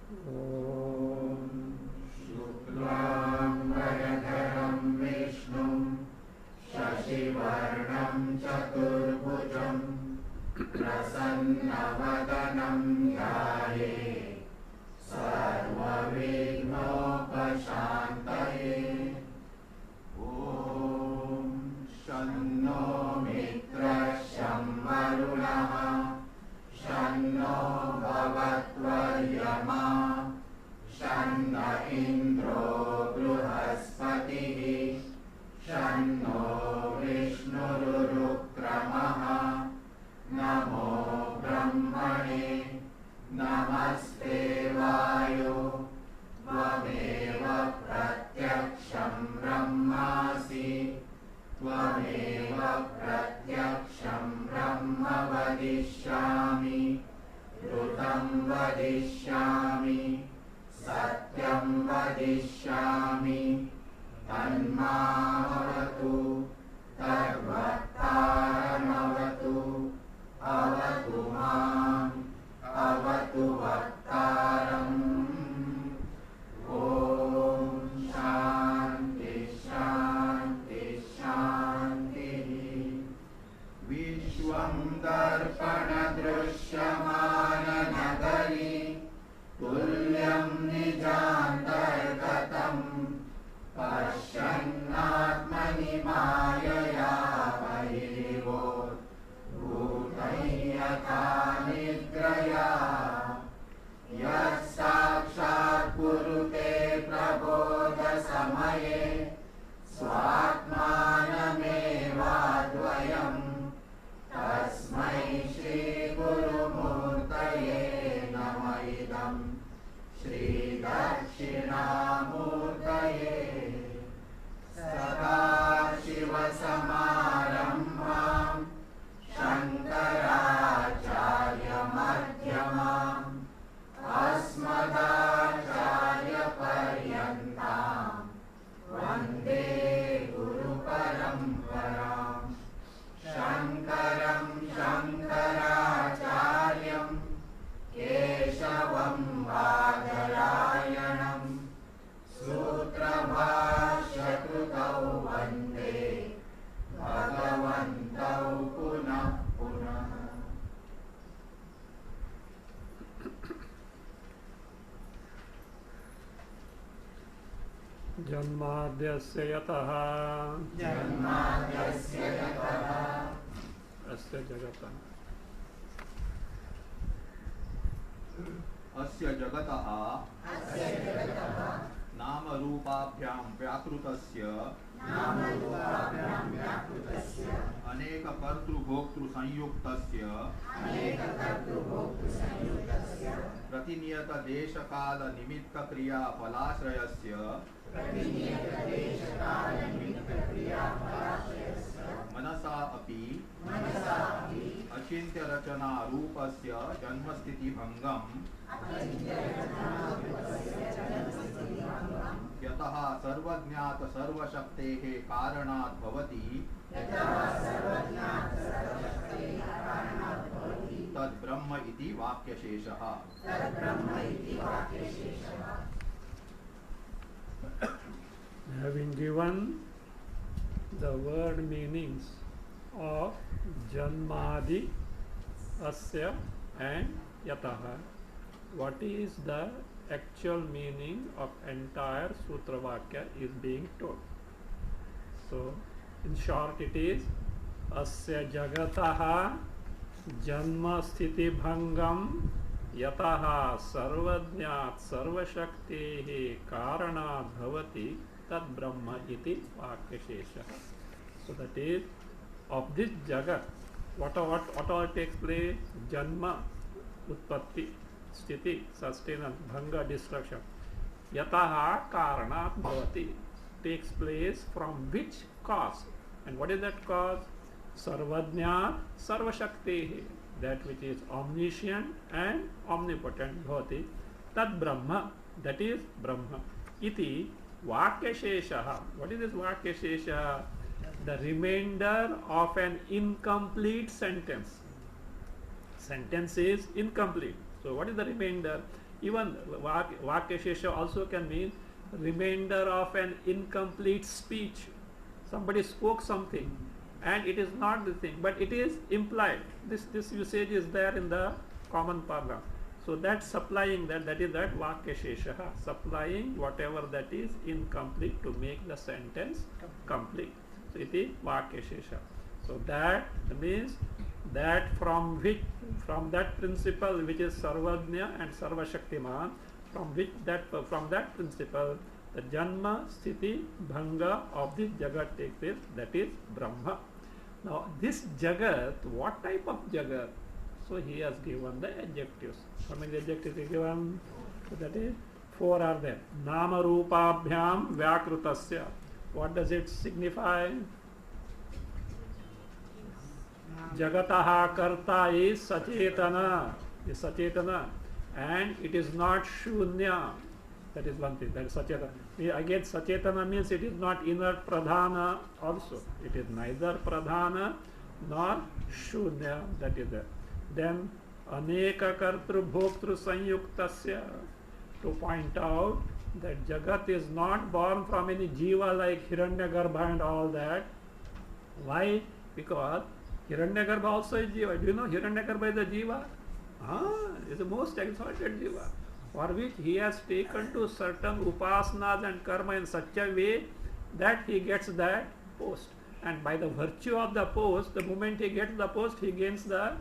Om Shuklam Varadharam Vishnum Shashivarnam Chaturbhujam Prasannavadanam Dhyaye Sarvavighnopashantaye. Om Shanno Mitra Shammarunaha Shanno Bhavatvaryama Shanna Indro Bruhaspatihi Shanno Vishnururukkramaha Namo Brahmane Namaste Vayo Tvameva Pratyaksham Brahmasi Tvameva Pratyaksham Brahma Vadishyami Rutam Vadishyami Satyam Vadishyami Tanmavatu Tadvattaramavatu Avatu Mam Avatu Vattaram. Om Shanti Shanti Shanti. Vishwam Darpana Drishyamana Nagari Tulyam Nijantargatam Pashyannatmani Mayaya Bahirivot Bhutayatha Nidraya Yat Sakshat Kurute Prabodha Samaye Swatmanameva Dvayam Tasmai Shri Guru Murtaye Namaidam Shri Dakshinamurtaye Sada Shiva Samarambham Shankaracharya Madhyamam Asmadacharya Paryantam Vande Guru Paramparam Shankaram Shankaracharyam Keshavam Badarayanam Sutra Bhashyakutau Vande Bhagavantau Punah Punah. Janmadhyasya yataha Janmadhyasya yataha asya jagatah Asya jagatah Nama Rupabhyam Vyakrutasya Aneka Kartru Bhoktru Sanyuktasya Pratiniyata Desha Kala Nimitta Kriya Palashrayasya Manasa api Achintya Rachana Rupasya Janmasthiti Bhangam Yataha Sarvajnata Sarvashaktehe Karanat Bhavati Tad Brahma iti Vakya Sheshaha. Having given the word meanings of Janmadi, Asya and Yataha, what is the actual meaning of entire Sutra Vakya is being told. So, in short it is Asya Jagataha Janma Sthiti Bhangam Yataha Sarvajnat Sarvashaktehe Karanat Bhavati Tad Brahma iti Vakyashesha. So that is, of this Jagat, what all takes place? Janma, Utpatti, Sthiti, sustenance, Bhanga, destruction. Yataha Karanat Bhavati, takes place from which cause? And what is that cause? Sarvajnat Sarvashaktehe, that which is omniscient and omnipotent, Bhavati. Tad Brahma, that is Brahma. Iti Vakyashesha. What is this Vakyashesha? The remainder of an incomplete sentence. Sentence is incomplete. So what is the remainder? Even Vakyashesha also can mean remainder of an incomplete speech. Somebody spoke something and it is not the thing, but it is implied. This usage is there in the common parlance. So that supplying that is that Vakyashesha, supplying whatever that is incomplete to make the sentence complete. So it is Vakyashesha. So that means that from that principle which is Sarvajna and Sarvashaktiman, from that principle the Janma, Sthiti, Bhanga of this Jagat takes place, that is Brahma. Now this Jagat, what type of Jagat? So he has given the adjectives. How many adjectives he given? So that is 4 are there. Nama Rupabhyam Vyakrutasya. What does it signify? Jagataha Karta is Sachetana. And it is not Shunya. That is one thing. That is Sachetana. Again, Sachetana means it is not inert Pradhana also. It is neither Pradhana nor Shunya. That is there. Then Aneka Kartru Bhoktru Sanyuktasya, to point out that Jagat is not born from any Jiva like Hiranyagarbha and all that. Why? Because Hiranyagarbha also is Jiva. Do you know Hiranyagarbha is a Jiva? Is the most exalted Jiva, for which he has taken to certain upasanas and karma in such a way that he gets that post. And by the virtue of the post, the moment he gets the post, he gains the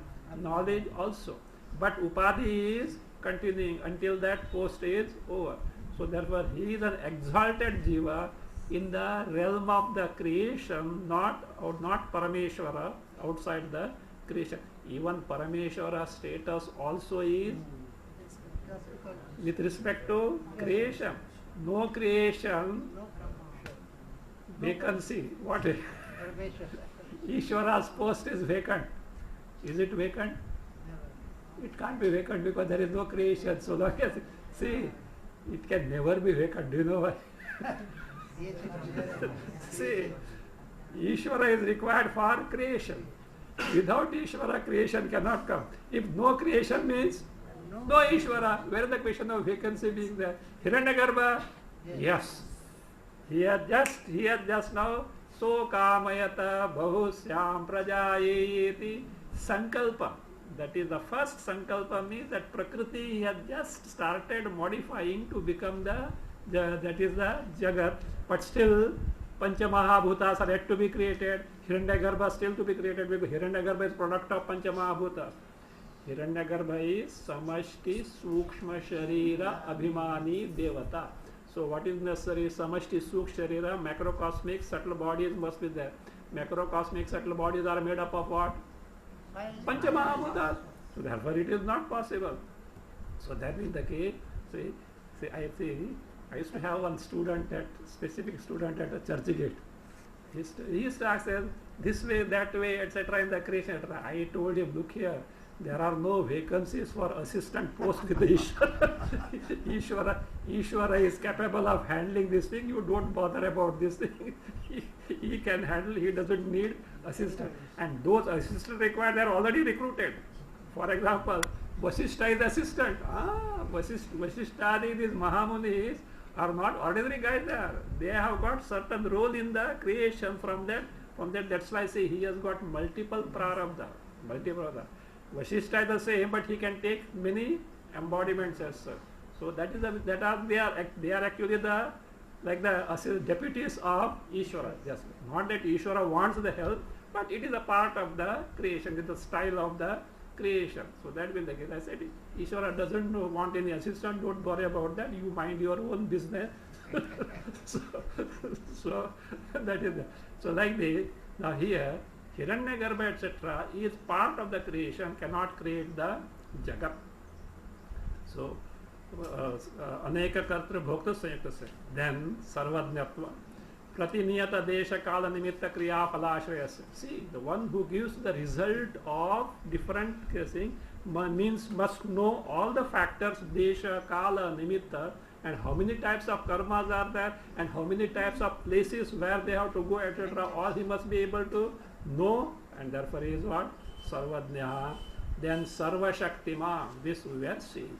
knowledge also. But upadhi is continuing until that post is over. So therefore he is an exalted jiva in the realm of the creation, not Parameshwara outside the creation. Even Parameshwara status also is with respect to creation. No creation, vacancy. What is Ishvara's post is vacant. Is it vacant? It can't be vacant because there is no creation. So long as, see, it can never be vacant. Do you know why? See, Ishvara is required for creation. Without Ishvara, creation cannot come. If no creation means no Ishvara, where is the question of vacancy being there? Hiranyagarbha? Yes. He has just now so kamayata bahusyam prajayeti sankalpa. That is the first sankalpa, means that Prakriti has just started modifying to become that is the Jagat, but still Panchamahabhutas are yet to be created. Hiranyagarbha still to be created because Hiranyagarbha is product of Panchamahabhutas. Hiranyagarbha is Samashti Sukshma Sharira Abhimani Devata. So what is necessary? Samashti Sukshma Sharira, macrocosmic subtle bodies must be there. Macrocosmic subtle bodies are made up of what? Panchamahabhutas. So therefore it is not possible. So that is the case. I used to have one specific student at a church gate. He used to ask this way, that way, etc. in the creation, etc. I told him, look here, there are no vacancies for assistant post with the Ishvara. Ishvara is capable of handling this thing. You don't bother about this thing. He can handle, he doesn't need assistant. And those assistants required, they are already recruited. For example, Vasishtha is assistant. Vasishtha, these Mahamunis are not ordinary guys there. They have got certain role in the creation from that. That's why I say he has got multiple prarabdha. Vasishtha is the same, but he can take many embodiments as such. So they are actually the deputies of Ishvara. Just not that Ishvara wants the help, but it is a part of the creation. It is the style of the creation. So that will be the case. I said, Ishvara doesn't want any assistant. Don't worry about that. You mind your own business. so that is that. So like this. Now here, Hiranyagarbha, etc. is part of the creation, cannot create the Jagat. So, Aneka Kartru Bhokta Sanyuktasya. Then, Sarvadnyatva. Pratiniyata Desha Kala Nimitta Kriya Phalashrayasya. See, the one who gives the result of different things means must know all the factors, Desha, Kala, Nimitta, and how many types of karmas are there, and how many types of places where they have to go, etc. All he must be able to know, and therefore he is what? Sarvadnya. Then Sarvashaktima, this we are seeing.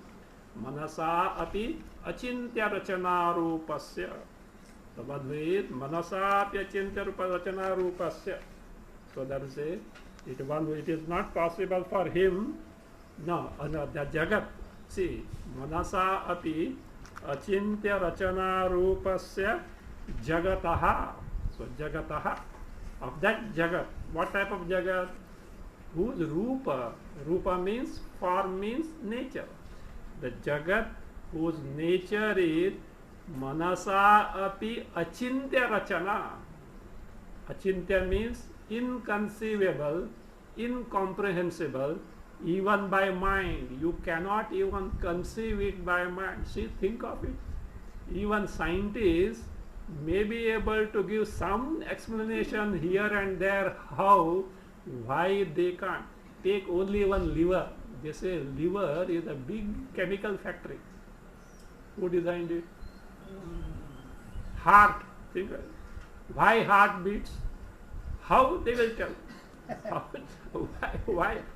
Manasa api achintya rachana rupasya. The one with manasa api achintya rachana rupasya. So that is it. It is not possible for him. No, the jagat. See, manasa api achintya rachana rupasya jagataha. So jagataha. Of that jagat. What type of jagat? Whose rupa? Rupa means form, means nature. The jagat whose nature is manasa api achintya rachana. Achintya means inconceivable, incomprehensible, even by mind. You cannot even conceive it by mind. See, think of it. Even scientists may be able to give some explanation here and there how, why they can't. Take only one liver. They say liver is a big chemical factory. Who designed it? Heart. Think of it. Why heart beats? How they will tell? How,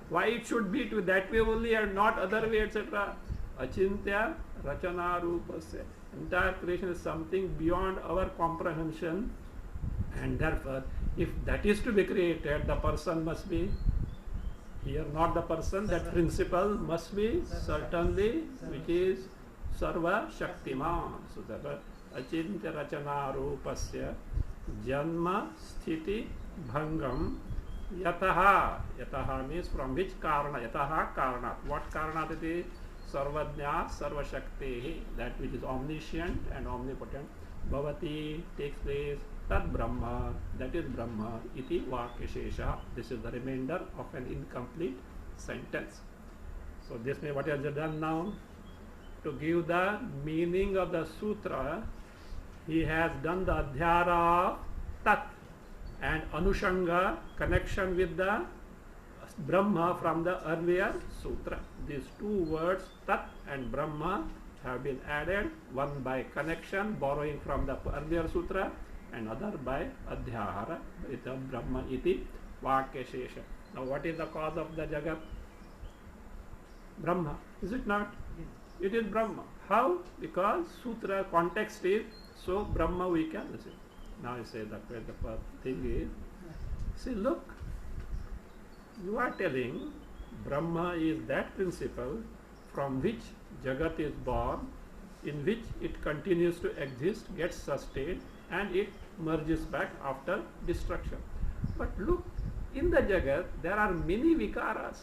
why it should beat that way only and not other way, etc. Achintya rachana rupasya. Entire creation is something beyond our comprehension, and therefore, if that is to be created, the person must be here, not the person. That principle must be certainly, which is Sarva Shaktiman. So therefore, achintya rachana rupasya janma sthiti bhangam yataha. Yataha means from which karana? Yataha karana. What karana it is? Sarvajna Sarva Shakti, that which is omniscient and omnipotent. Bhavati takes place. Tad Brahma, that is Brahma. Iti Vakishesha. This is the remainder of an incomplete sentence. So this may what he has done now. To give the meaning of the sutra, he has done the adhyara of Tat and Anushanga, connection with the Brahma from the earlier sutra. These two words, Tat and Brahma, have been added, one by connection, borrowing from the earlier sutra, and other by Adhyara, with the Brahma iti Vakyashesha. Now what is the cause of the Jagat? Brahma, is it not? It is Brahma. How? Because sutra context is, so Brahma we can see. Now you say the thing is, see, look, you are telling Brahma is that principle from which Jagat is born, in which it continues to exist, gets sustained, and it merges back after destruction. But look, in the Jagat there are many vikaras.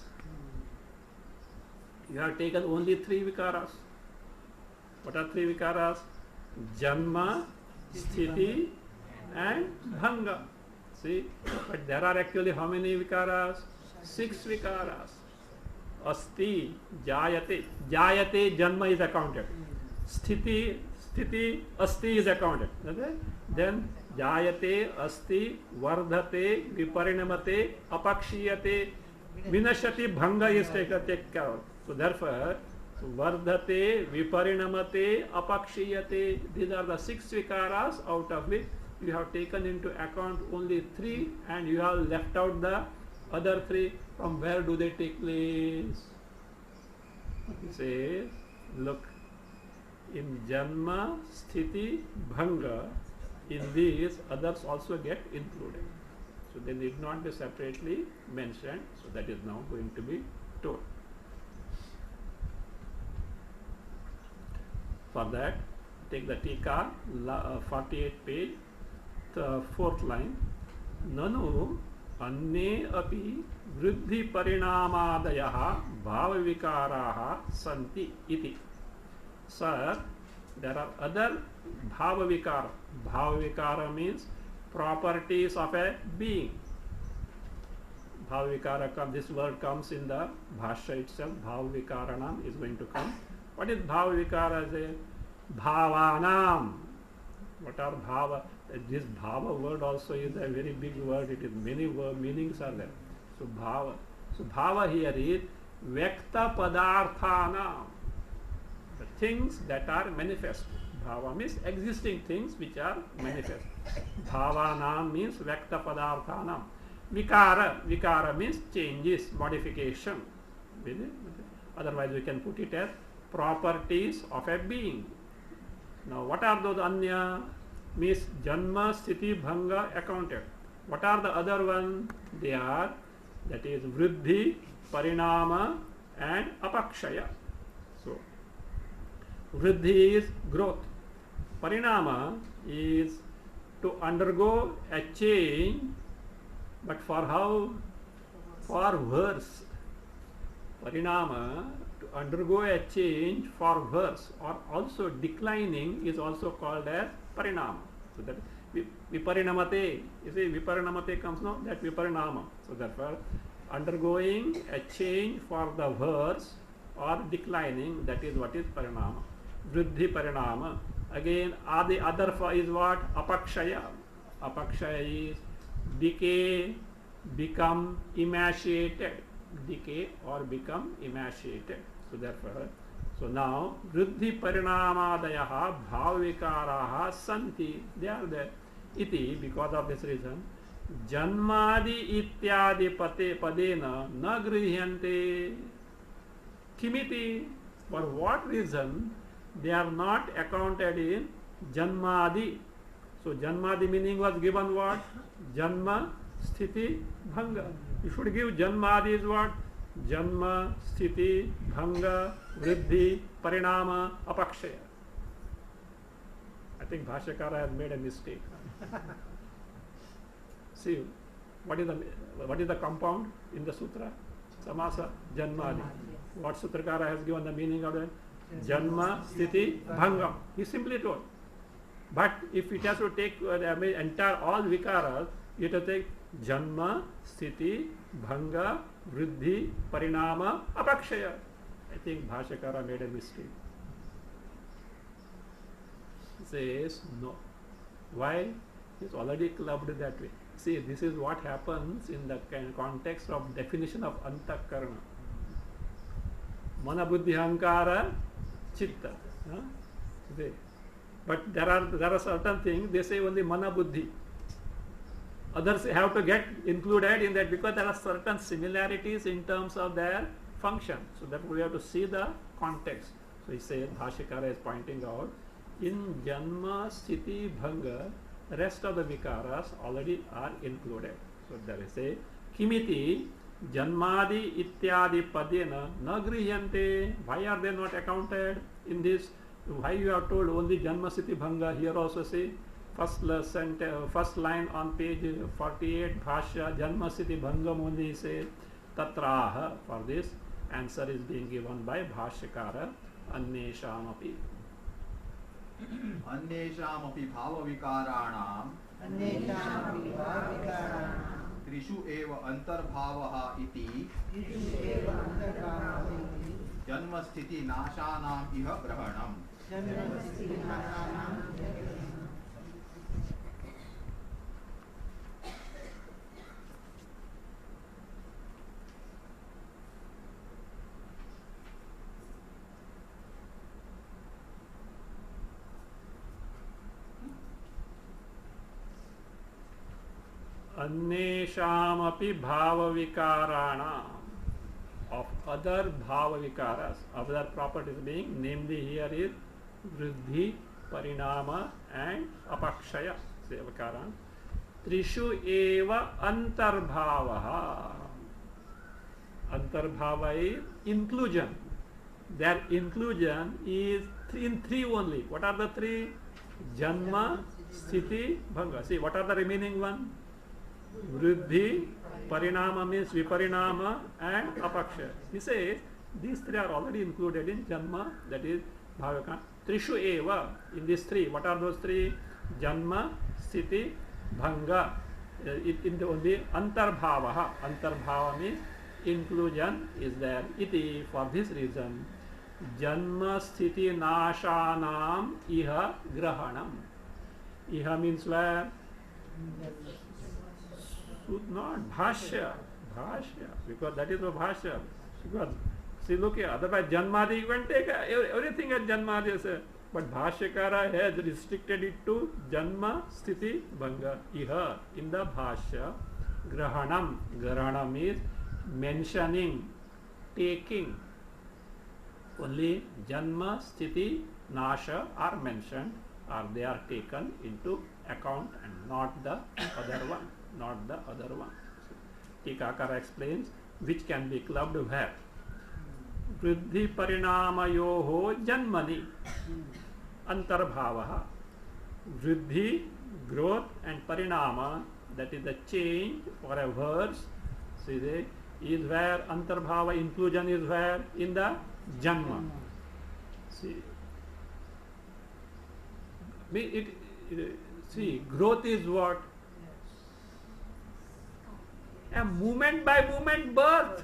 You have taken only 3 vikaras. What are 3 vikaras? Janma, Sthiti, and Bhanga. See, but there are actually how many vikaras? 6 vikaras. Asti, Jayate. Jayate, Janma is accounted. Sthiti, Asti is accounted. Okay? Then Jayate, Asti, Vardhate, Viparinamate, Apakshiyate, Vinashati, Bhanga is taken care of. So therefore, Vardhate, Viparinamate, Apakshiyate, these are the 6 vikaras, out of which you have taken into account only 3 and you have left out the other 3. From where do they take place? He says, look, in Janma, Sthiti, Bhanga, in these others also get included. So they need not be separately mentioned. So that is now going to be told. For that, take the Tika, 48 page, the 4th line. Nanu अन्ये अपि वृद्धि परिणामादयः भावविकाराः सन्ति इति. Sir, there are other bhavavikara. Bhavavikara means properties of a being. Bhavavikara, this word comes in the Bhashya itself. Bhavavikaranam is going to come. What is Bhavavikara? Bhavanam. What are Bhava? This Bhava word also is a very big word. It is many meanings are there. So Bhava. So Bhava here is Vyakta Padarthanam. The things that are manifest. Bhava means existing things which are manifest. Bhavanam means Vyakta Padarthanam. Vikara means changes, modification. Otherwise we can put it as properties of a being. Now, what are those anya? Means janma, sthiti, bhanga accounted. What are the other one? They are, that is vriddhi, parinama and apakshaya. So, vriddhi is growth. Parinama is to undergo a change, but for how? For worse. Parinama, to undergo a change for worse, or also declining is also called as parinama. So that viparinamate, you see viparinamate comes now, that viparinama. So therefore undergoing a change for the worse or declining, that is what is parinama. Vriddhi parinama. Again, the other is what? Apakshaya. Apakshaya is decay, become emaciated. Decay or become emaciated. So therefore, so now vriddhi parinamadayaha bhavavikaraha santi, they are there. Iti, because of this reason, janmadi ityadi padena na grihyante. Kimiti, for what reason they are not accounted in janmadi? So janmadi meaning was given what? Janma, sthiti, bhanga. You should give janmadi is what? Janma, sthiti, bhanga, vriddhi, parinama, apakshaya. I think Bhashyakara has made a mistake. See, what is the compound in the sutra? Samasa, janmadi. What Sutrakara has given the meaning of it? Janma, sthiti, bhanga. He simply told. But if it has to take entire all vikaras, you have to take janma, sthiti, bhanga, vriddhi, parinama, apakshaya. I think Bhashyakara made a mistake. He says no. Why? He's already clubbed that way. See, this is what happens in the context of definition of antakarana. Mana buddhi ahankara chitta. But there are certain things, they say only mana buddhi. Others have to get included in that because there are certain similarities in terms of their function. So that we have to see the context. So he says, Bhashyakara is pointing out, in janma, sthiti, bhanga, rest of the vikaras already are included. So there is a kimiti, janmadi ityadi padena na grihyante. Why are they not accounted in this? Why you have told only janma, sthiti, bhanga? Here also say, first line on page 48, Bhashya, janma, sthiti, bhangam only say, tatraha. For this, answer is being given by Bhashyakara, anneshamapi. अन्येषामपि भावविकाराणां त्रिषु एव अन्तर्भावः इति जन्मस्थिति नाशानाम् इह ग्रहणम्. Anneshamapi bhavavikarana, of other bhavavikaras, other properties being, namely here is vriddhi, parinama and apakshaya, sevakaran. Trishu eva antarbhavaha. Antarbhava is inclusion. Their inclusion is in three only. What are the three? Janma, sthiti, bhanga. See, what are the remaining one? Vriddhi, parinama means viparinama and apakshaya. He says these three are already included in janma, that is bhavaka. Trishu eva, in these three. What are those three? Janma, sthiti, bhanga. In the only antarbhavaha. Antarbhava means inclusion is there. Iti, for this reason, janma, sthiti, nashanam iha grahanam. Iha means where? Not bhashya, because that is the bhashya. Because see, look here, otherwise janmadi you can take everything as janmadi, but Bhashyakara has restricted it to janma, sthiti, bhanga. Iha, in the bhashya, grahanam. Grahanam is mentioning, taking. Only Janma, Sthiti, Nasha are mentioned, or they are taken into account, and not the other one. Not the other one. Tikakara explains which can be clubbed where. Vriddhi parinamayoho janmani antarbhavaha. Vriddhi, growth, and parinama, that is the change for a verse, see they, is where antarbhava, inclusion is where? In the janma. See, see, growth is what? A movement by movement birth.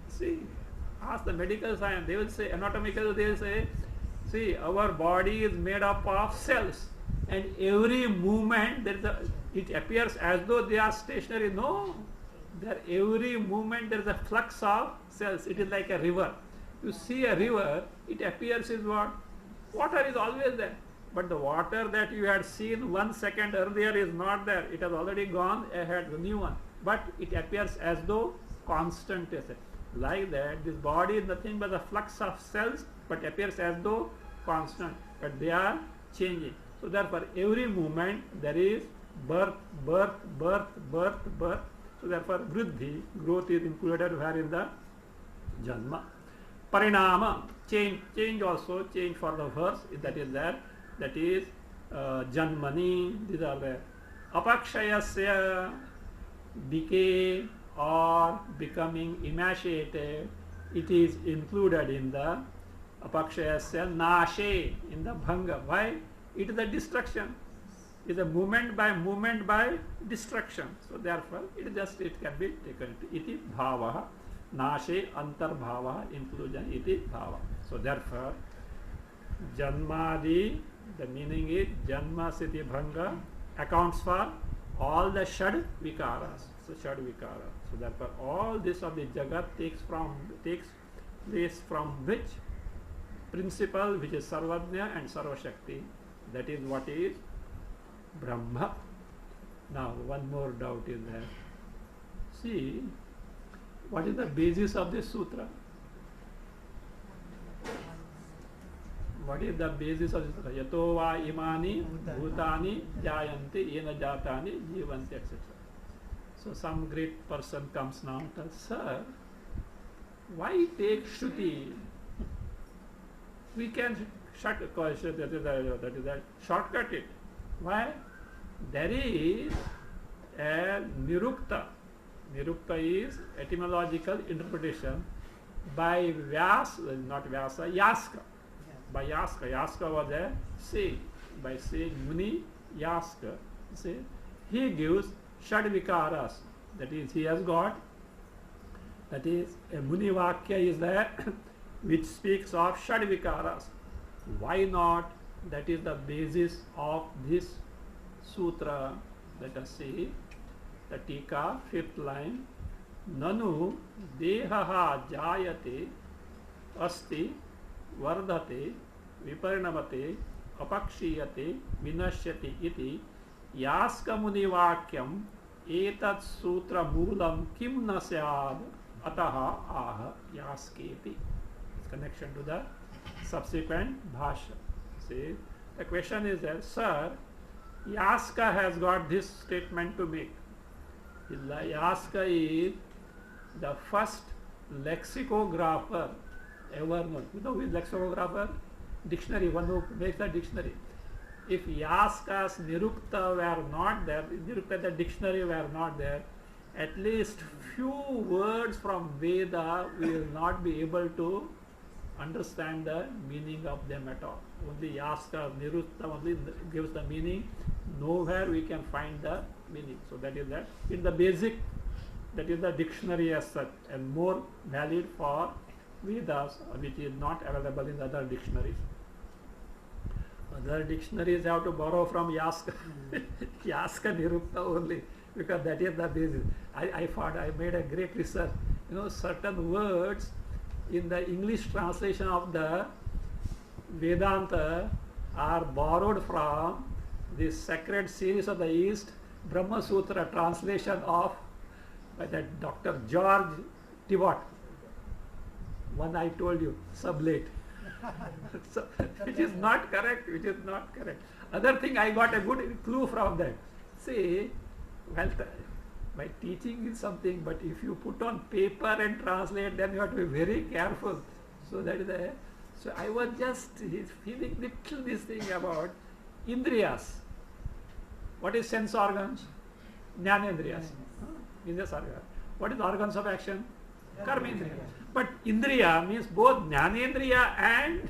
See, ask the medical science, they will say, anatomical, they will say, see, our body is made up of cells, and every movement, it appears as though they are stationary. No, every movement there is a flux of cells. It is like a river. You see a river, it appears is what? Water is always there. But the water that you had seen 1 second earlier is not there. It has already gone ahead, the new one. But it appears as though constant is it. Like that, this body is nothing but the flux of cells, but appears as though constant. But they are changing. So therefore, every movement there is birth, birth, birth, birth, birth. So therefore, vriddhi, growth is included where in the janma. Parinama, change also, change for the verse, that is there. That is janmani, these are there. Apakshayasya, decay or becoming emaciated, it is included in the apakshayasya. Nashe, in the bhanga. Why? It is a destruction. It is a movement by destruction. So therefore, it can be taken to iti bhavaha. Nashe antarbhavaha, inclusion iti bhava. So therefore, janmadi, the meaning is janma, sthiti, bhanga accounts for all the shad vikaras. So shad vikara. So therefore, all this of the jagat takes place from which principle, which is Sarvajna and Sarvashakti. That is what is Brahma. Now one more doubt is there. See, what is the basis of this sutra? What is the basis of this sutra? Yato va imani bhutani jayanti yena jatani jivanti, etc. So some great person comes now and tells, sir, why take Shruti? We can shortcut it. Why? There is a nirukta. Nirukta is etymological interpretation by Vyasa, not Vyasa, Yaska. By Yaska. Yaska was a saying. By saying Muni Yaska, say, he gives Shad Vikaras. That is, he has got, that is, a Muni Vakya is there which speaks of Shad Vikaras. Why not? That is the basis of this sutra. Let us see the Tika, 5th line. Nanu dehaha jayate asti vardhate viparinamate apakshiyate vinashyati iti yaska muni vakyam etat sutra moolam kim na syad ataha aha yasketi. Connection to the subsequent bhasha. See, the question is that, sir, Yaska has got this statement to make. Yaska is the first lexicographer ever known. You know who is lexicographer? Dictionary, one who makes a dictionary. If Yaska's Nirukta were not there, Nirukta the dictionary were not there, at least few words from Veda we will not be able to understand the meaning of them at all. Only Yaska, Nirukta only gives the meaning. Nowhere we can find the meaning. So that is that. In the basic, that is the dictionary as such, and more valid for Vedas, which is not available in other dictionaries. Other dictionaries have to borrow from Yaska, Yaska Nirukta only, because that is the basis. I thought I made a great research. You know, certain words in the English translation of the Vedanta are borrowed from the sacred series of the East, BrahmaSutra translation of by that Dr. George Tibot. One I told you, sublate. So, which is not correct, which is not correct. Other thing, I got a good clue from that. See, well, by teaching is something, but if you put on paper and translate, then you have to be very careful. So that is the. So I was just feeling little this thing about indriyas. What is sense organs? Jnanendriyas. Indriyas organ. What is organs of action? Karmendriya. But indriya means both jnanendriya and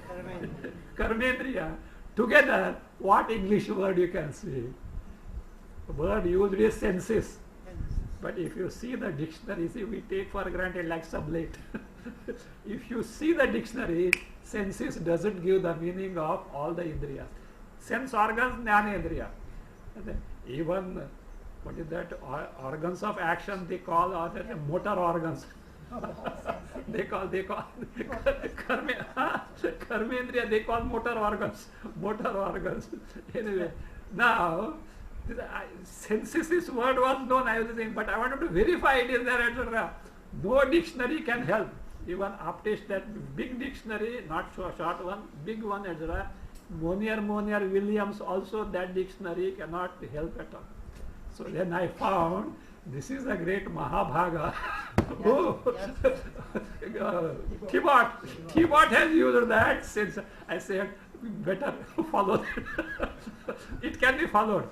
karmendriya. Together, what English word you can see? The word used is senses. But if you see the dictionary, see, we take for granted like sublate. If you see the dictionary, senses doesn't give the meaning of all the indriyas. Sense organs, jnanendriya. Even, what is that, organs of action they call motor organs. they call karmendriya, they call motor organs. Anyway, now, senses, this word was known, I was saying, but I wanted to verify it is there, etc. No dictionary can help. Even Aptesh, that big dictionary, not short one, big one, etc. Monier Williams also, that dictionary cannot help at all. So then I found this is a great Mahabhaga. Keyboard has used that since I said better follow that. It can be followed.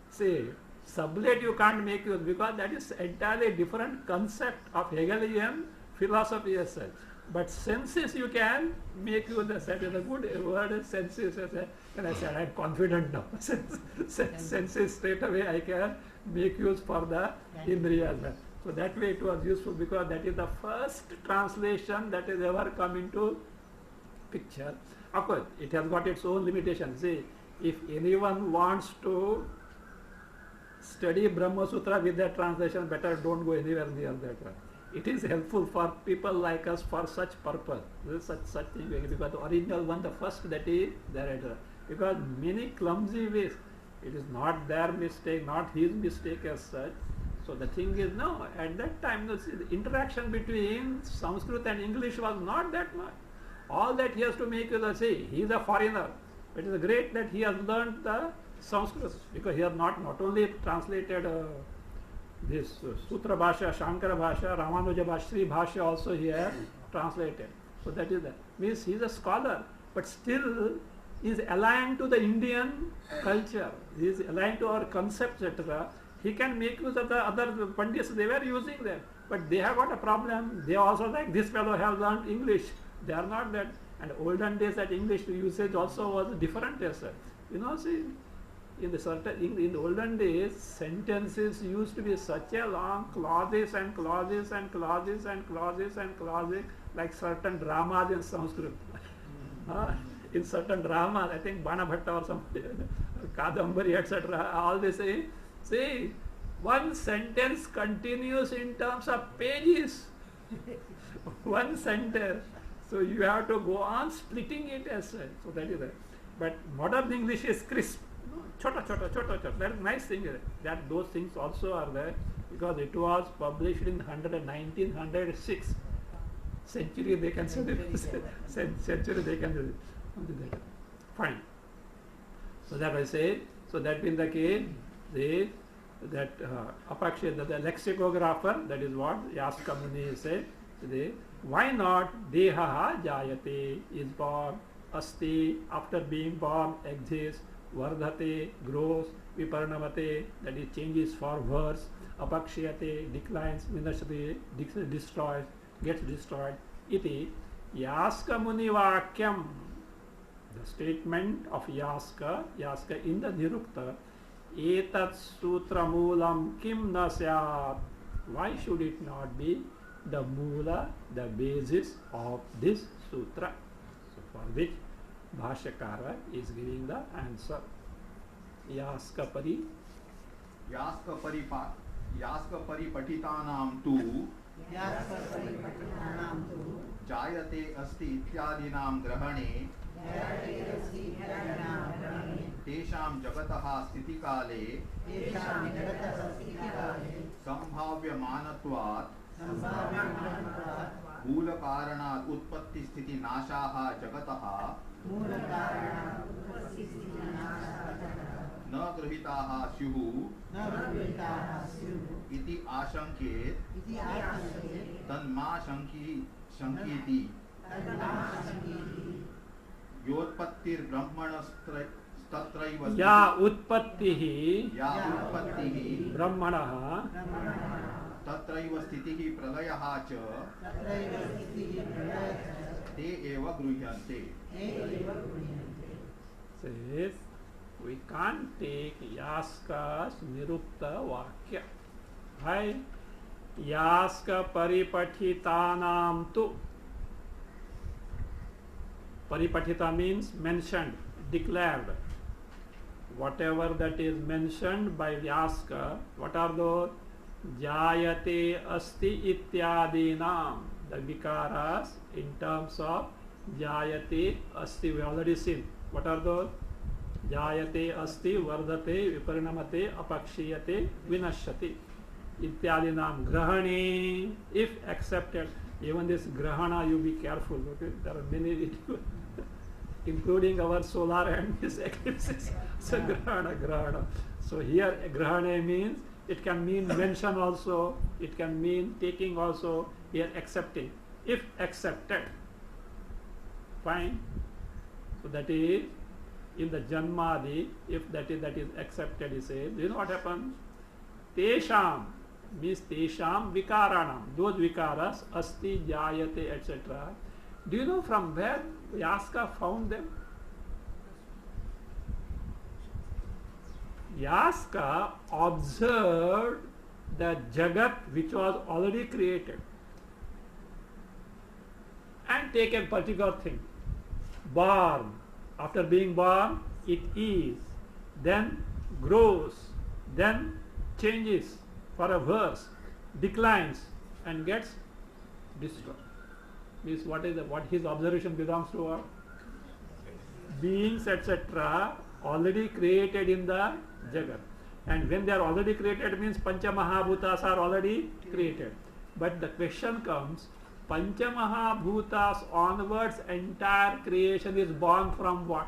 See, sublate you can't make use because that is entirely different concept of Hegelian philosophy as such. But senses you can make use of that. The good word is senses. And I said, I am confident now. Senses straight away I can make use for the indriyas. So that way it was useful because that is the first translation that has ever come into picture. Of course, it has got its own limitations. See, if anyone wants to study BrahmaSutra with that translation, better don't go anywhere near that one. It is helpful for people like us for such purpose, such thing, because the original one, the first that is there, because many clumsy ways, it is not their mistake, not his mistake as such. So the thing is, no, at that time the interaction between Sanskrit and English was not that much. All that he has to make is, say, he is a foreigner. It is great that he has learned the Sanskrit, because he has not only translated this Sutra Bhasha, Shankara Bhasha, Ramanuja Bhasha, Sri Bhasha also he has translated. So that is that. Means he is a scholar, but still is aligned to the Indian culture. He is aligned to our concepts, etc. He can make use of the other Pandits, they were using them. But they have got a problem. They also like, this fellow has learned English. They are not that. And olden days that English usage also was different as well. You know, see, in the olden days, sentences used to be such a long clauses and clauses and clauses and clauses and clauses, like certain dramas in Sanskrit. In certain dramas, I think Bana Bhatta or something, Kadambari, etc. All they say, see, one sentence continues in terms of pages. One sentence. So you have to go on splitting it as such. So that is it. But modern English is crisp. Chota. That is nice thing. That those things also are there because it was published in 1906. Century they can say century they can do it. Fine. So that I say. So that being the case, that Apaksha, the lexicographer, that is what Yaska Muni said. Why not Deha Jayate is born, Asti after being born exists, Vardhate grows, Viparnavate that is changes for worse, Apakshayate declines, Vinashate destroys, gets destroyed. Iti Yaska Muni Vakyam, the statement of Yaska in the Nirukta, Etat Sutra Moolam Kim na Syat. Why should it not be the Moola, the basis of this sutra? So for which Bhashyakara is giving the answer. Yaska Paripatitanam tu Jayate asti ityadinam grahane Tesham jagataha stitikale Sambhavya manatvat मूल कारणात् उत्पत्ति स्थिति नाशाः जगतः न गृहीताः स्युः इति आशंकेत तन्मा शंकीति योत्पत्तिर्ब्रह्मणस्तत्रैव या उत्पत्तिः ब्रह्मणः तत्रैव स्थितिः प्रलयः च ते एव गृह्यन्ते. Says we can't take Yaska's nirupta vakya. Why? Yaska paripathitanam tu. Paripatita means mentioned, declared. Whatever that is mentioned by Yaska, what are those? Jayate asti ityadinam. The vikaras in terms of Jayate asti, we already seen. What are those? Jayate asti vardate viparinamate apakshiyate vinashyati ityadinam grahane. If accepted, even this grahana you be careful, okay? There are many including our solar and this eclipses. So grahana. So here grahane means it can mean mention also, it can mean taking also, here accepting. If accepted, fine. So that is in the Janmadi, if that is accepted, he says, you know what happens? Tesham means Tesham Vikaranam. Those Vikaras, Asti, Jayate, etc. Do you know from where Yaska found them? Yaska observed the Jagat which was already created and take a particular thing. Born. After being born, it is, then grows, then changes for a verse, declines and gets destroyed. Means what his observation belongs to? Beings, etc. already created in the Jagat. And when they are already created means Pancha Mahabhutas are already created. But the question comes, Pancha Mahabhutas onwards entire creation is born from what?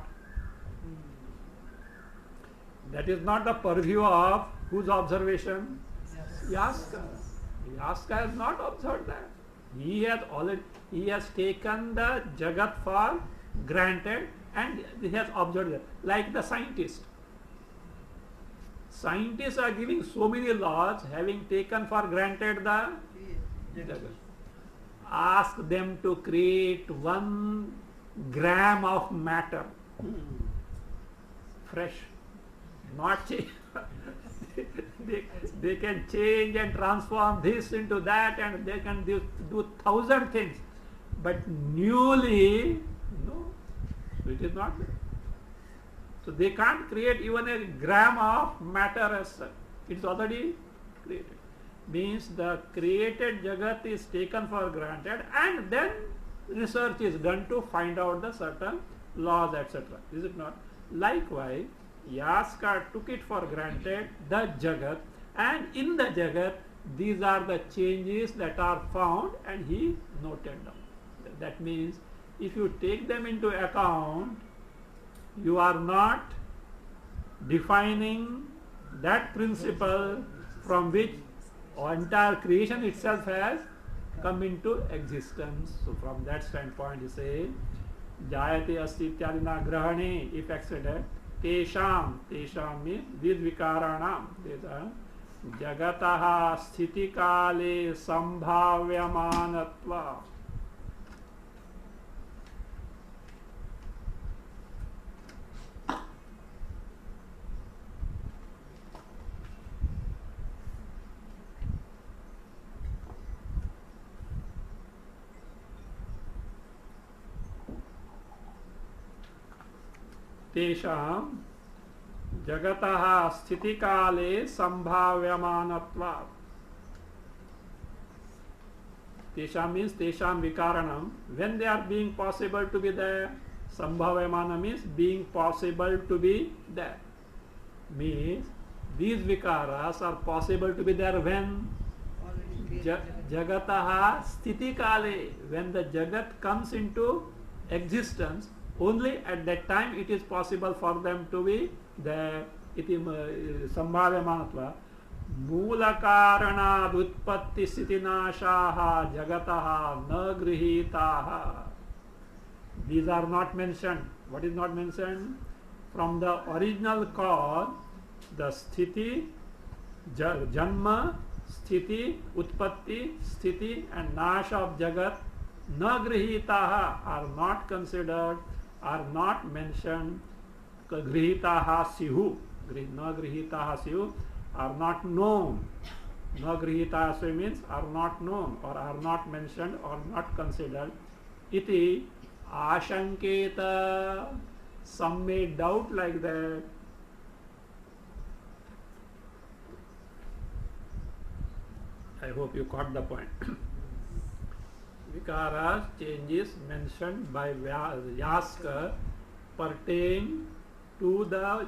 That is not the purview of whose observation? Yaska. Yaska has not observed that. He has taken the Jagat for granted and he has observed that. Like the scientist. Scientists are giving so many laws having taken for granted the Jagat. Ask them to create 1 gram of matter. Fresh. Not change. they can change and transform this into that and they can do 1,000 things. But newly, no, it is not there. So they can't create even a gram of matter as such. It is already created. Means the created Jagat is taken for granted and then research is done to find out the certain laws, etc. Is it not? Likewise, Yaska took it for granted, the Jagat, and in the Jagat, these are the changes that are found and he noted down. That means, if you take them into account, you are not defining that principle from which entire creation itself has come into existence. So from that standpoint, he says, Jayate asti ityadina grahane, if accepted, Tesham means these vikaranam, these are Jagataha sthitikale sambhavyamanatva. Tesham Jagataha sthitikale sambhavyamanatva. Tesham means Tesham vikaranam. When they are being possible to be there, sambhavyamana means being possible to be there. Means these vikaras are possible to be there when Jagataha sthiti kale, when the Jagat comes into existence, only at that time it is possible for them to be there. Iti sambhavyamanatva. Moola karanad utpatti sitinashaha jagataha na grihitaha. These are not mentioned. What is not mentioned? From the original cause, the sthiti, janma, sthiti, utpatti, sthiti and nasha of jagat, na grihitaha, are not considered, are not mentioned. Grihitaha sihu, na grihitaha sihu, are not known. Na grihitaha sihu means are not known or are not mentioned or not considered. Iti ashanketa. Some may doubt like that. I hope you caught the point. Vikaras, changes mentioned by Yaska pertain to the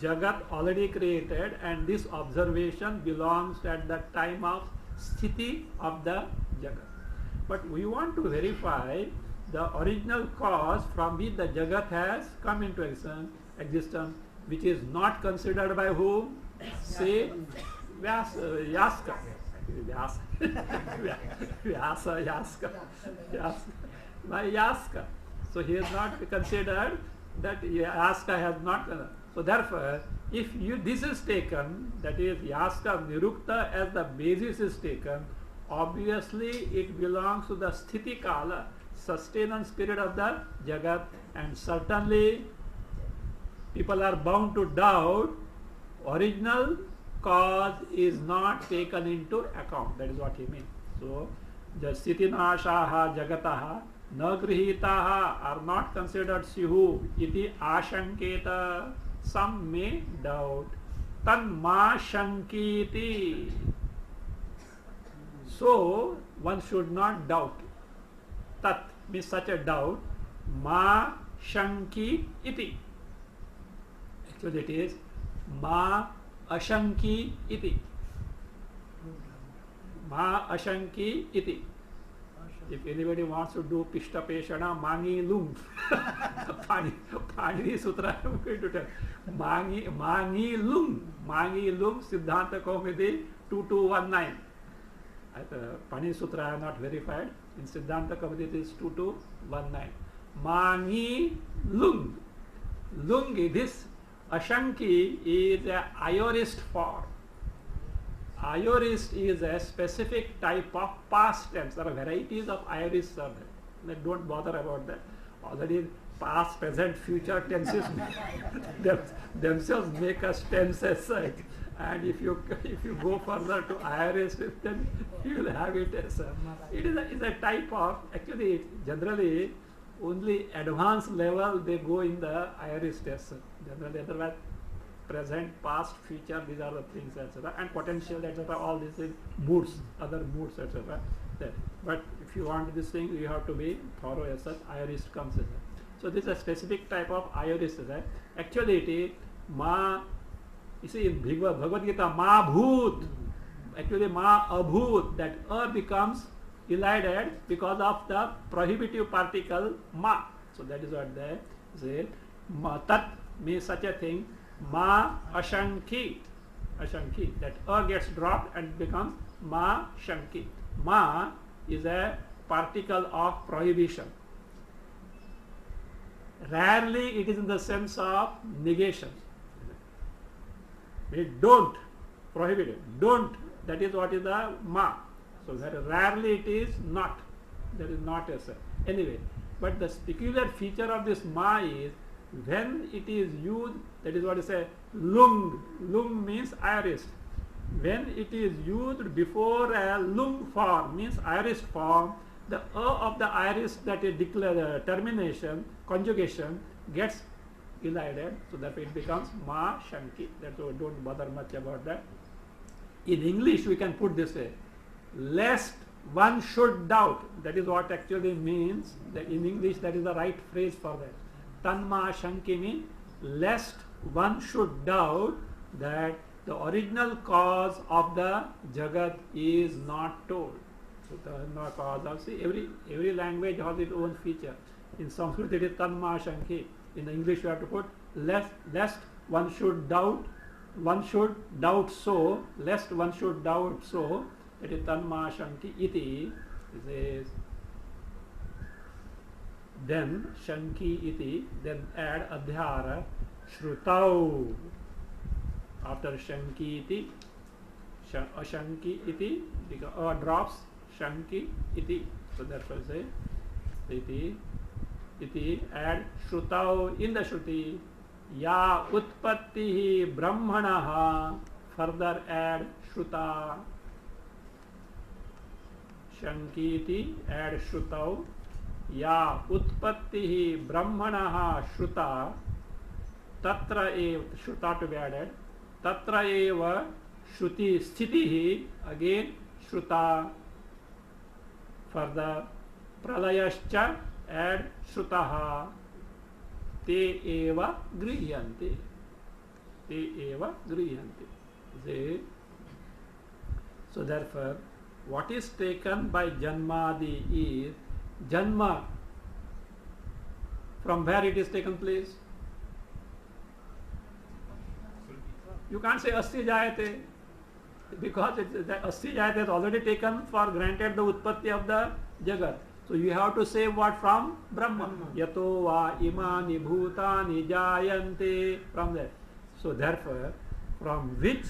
Jagat already created, and this observation belongs at the time of sthiti of the Jagat. But we want to verify the original cause from which the Jagat has come into existence, which is not considered by whom? Say Yaska. By Yaska. So he has not considered that Yaska has not. So therefore, if this is taken, that is Yaska Nirukta as the basis is taken, obviously it belongs to the Sthiti Kala, sustenance period of the Jagat, and certainly people are bound to doubt original cause is not taken into account. That is what he means. So the Sthitinashaha Jagataha na grihitaha are not considered sihu iti ashanketa. Some may doubt. Tan ma shankiti. So one should not doubt. Tat means such a doubt. Ma shanki iti. Actually it is ma ashanki iti. Ma ashanki iti. If anybody wants to do Pishta Peshana, Mangi Lung. Pani Sutra, I am going to tell. Mangi Lung, Siddhanta Kaumudi 2219. Pani Sutra I have not verified. In Siddhanta Kaumudi it is 2219. Mangi Lung. Lung, this Ashanki is a aorist form. Aorist is a specific type of past tense. There are varieties of aorists. Don't bother about that. Already past, present, future tenses themselves make us tenses. And if you go further to aorist, then you will have it as it is a type of, actually generally only advanced level they go in the aorist test. Generally otherwise present, past, future, these are the things, etc. And potential, etc. All these things, moods, other moods, etc. But if you want this thing, you have to be thorough as such. Aorist comes as such. So this is a specific type of aorist. Actually it is ma, you see in Bhagavad Gita, ma bhoot. Actually ma abhoot, that a becomes elided because of the prohibitive particle ma. So that is what they say. Ma tat means such a thing. Ma ashanki, that a gets dropped and becomes ma shanki. Ma is a particle of prohibition. Rarely it is in the sense of negation. It don't, prohibited, don't, that is what is the ma. So very rarely it is not, that is not a sense. Anyway, but the peculiar feature of this ma is when it is used, that is what is a lung. Lung means aorist. When it is used before a lung form, means aorist form, the a of the aorist, that is declared termination, conjugation, gets elided. So therefore it becomes ma shanki. That's why don't bother much about that. In English we can put this way, lest one should doubt. That is what actually means. That in English that is the right phrase for that. Tanma shanki means lest one should doubt that the original cause of the Jagat is not told. So tanma causal. See, every language has its own feature. In Sanskrit it is tanma shanki. In English you have to put lest one should doubt so, lest one should doubt so. It is tanma shanki iti. It says, then shanki iti, then add adhyara shrutau. After shanki iti, ashanki iti, because drops shanki iti. So therefore say iti add shrutau in the shruti. Ya utpatti brahmanaha, further add shruta. Shankiti add shrutau. Ya utpatti brahmanaha shruta. Tatra eva, shruta to be added. Tatra eva shruti sthitihi, again shruta. Further pralayascha add shrutaha. Te eva grihyanti. So therefore, what is taken by janmadi is janma. From where it is taken place? You can't say asti jayate, because asti jayate is already taken for granted the utpatti of the jagat. So you have to say what from Brahma. Yato va imani bhutani jayante, from there. So therefore, from which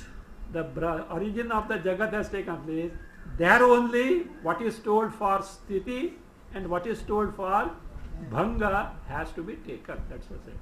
the origin of the jagat has taken place, there only what is told for sthiti and what is told for bhanga has to be taken. That's what I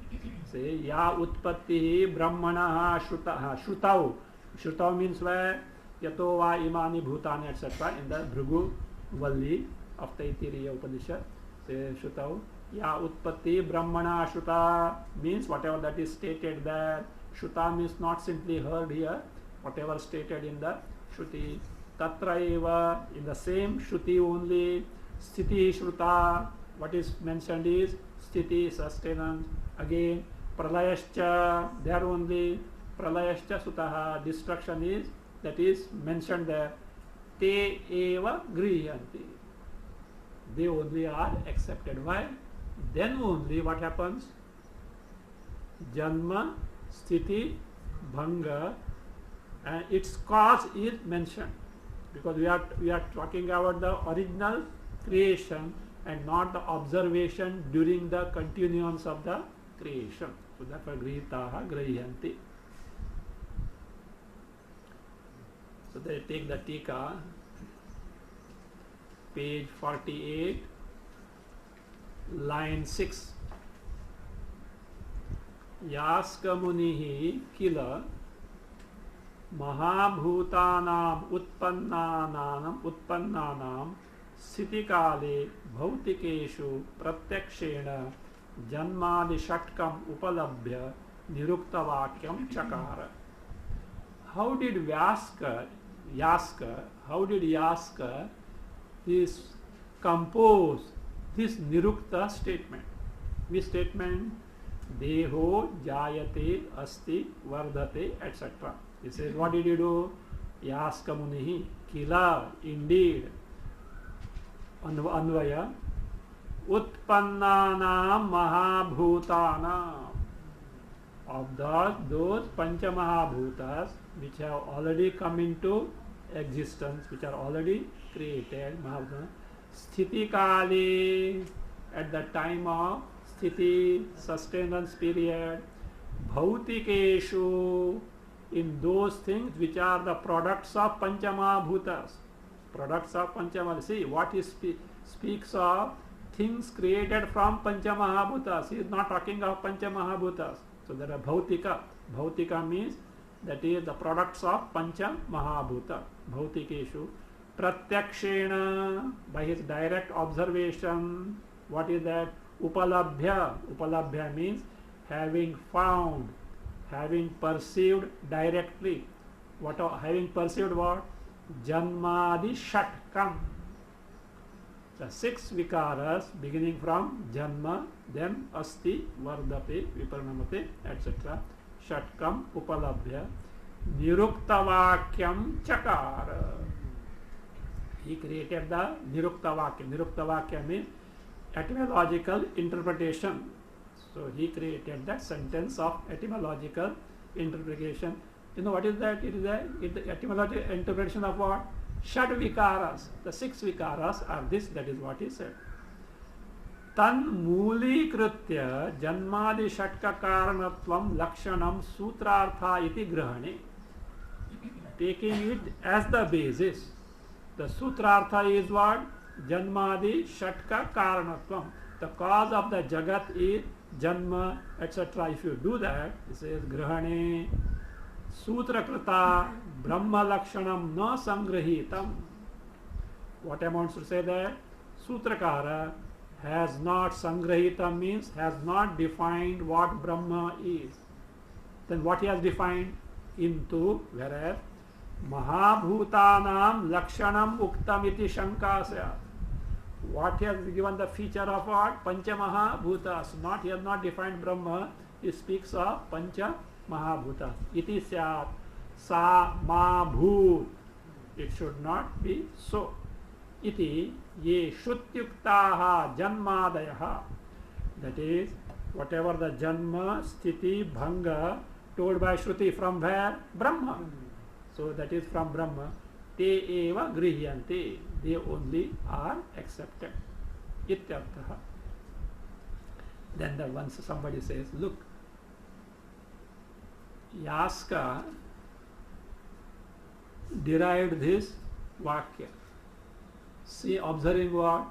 say. Ya utpatti brahmanaha shrutau. Shrutau means where? Yato va imani bhutani, etc. in the Bhrigu Valli of Taittiriya Upanishad. Say Shrutau. Ya utpatti brahmana shruta means whatever that is stated there. Shruta means not simply heard here, whatever stated in the Shruti. Tatra eva, in the same Shruti only. Sthiti shruta, what is mentioned is sthiti, sustenance. Again, pralayascha, there only. Pralayascha sutaha, destruction is, that is mentioned there. Te eva grihyanti. They only are accepted. Why? Then only what happens? Janma, sthiti, bhanga, and its cause is mentioned. Because we are talking about the original creation and not the observation during the continuance of the creation. So therefore grihitaha grihyanti. So they take the tika, page 48, line 6. Yaska munihi kila mahabhutanam utpannanam sthiti-kale bhautikeshu pratyakshena janmadi shatkam upalabhya nirukta-vakyam chakara. How did Yaska this compose this nirukta statement? This statement, deho jayate asti vardhate, etc. He says, what did you do? Yaska munihi kila, indeed, anvaya, utpannanam mahabhutanam, of those pancha mahabhutas which have already come into existence, which are already created, mahabhuta, sthiti-kale, at the time of sthiti, sustenance period, bhautikeshu, in those things which are the products of pancha mahabhutas. Products of pancha mahabhutas. See, what he speaks of things created from pancha mahabhutas. He is not talking of pancha mahabhutas. So there are bhautika. Bhautika means that is the products of pancha mahabhuta. Bhautikeshu. Pratyakshena, by his direct observation. What is that? Upalabhya. Upalabhya means having found, having perceived directly. Having perceived what? Janmadi shatkam. The 6 vikaras beginning from janma, then asti, vardhate, viparinamate, etc. Shatkam upalabhya nirukta-vakyam chakara. He created the Nirukta Vakya. Nirukta Vakya means etymological interpretation. So he created that sentence of etymological interpretation. You know what is that? It is the etymological interpretation of what? Shad Vikaras. The 6 Vikaras are this, that is what he said. Tan Muli Kritya Janmadi Shatka Karanatvam Lakshanam Sutrartha iti Grahane. Taking it as the basis. The Sutrartha is what? Janmadi Shatka Karanatvam. The cause of the Jagat is Janma, etc. If you do that, it says Grahane Sutrakrita Brahma Lakshanam na Sangrahitam. What amounts to say that? Sutrakara has not Sangrahitam means has not defined what Brahma is. Then what he has defined? Into, whereas Mahabhutanam Lakshanam Uktam iti Shankasya. What he has given the feature of what? Pancha Mahabhutas. Not, he has not defined Brahma. He speaks of Pancha Mahabhutas. Iti Syat Sa Ma Bhut. It should not be so. Iti Ye Shutyuktaha Janmadayaha. That is, whatever the Janma, Sthiti, Bhanga told by Shruti from where? Brahma. So that is from Brahma. Te eva grihyante. They only are accepted. Ityartha. Then the once somebody says, look, Yaska derived this Vakya. See, observing what?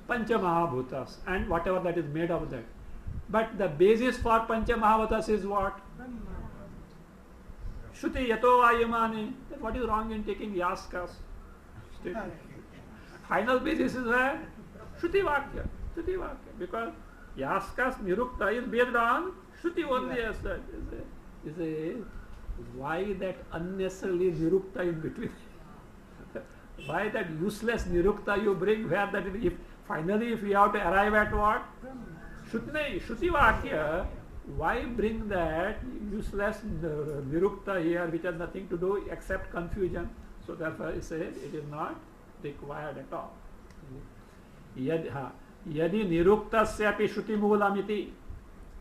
Pancha Mahabhutas and whatever that is made of that. But the basis for Pancha Mahabhutas is what? Shruti yato ayamani. Then what is wrong in taking Yaska's statement? Final basis is where? Shruti Vakya. Shruti Vakya. Because Yaska's Nirukta is based on Shruti only as that. Why that unnecessarily Nirukta in between? Why that useless Nirukta you bring where that if finally if we have to arrive at what? Shruti Vakya. Why bring that useless Nirukta here which has nothing to do except confusion? So therefore he says it is not required at all. Yadi Niruktasyapi Shruti Moolamiti.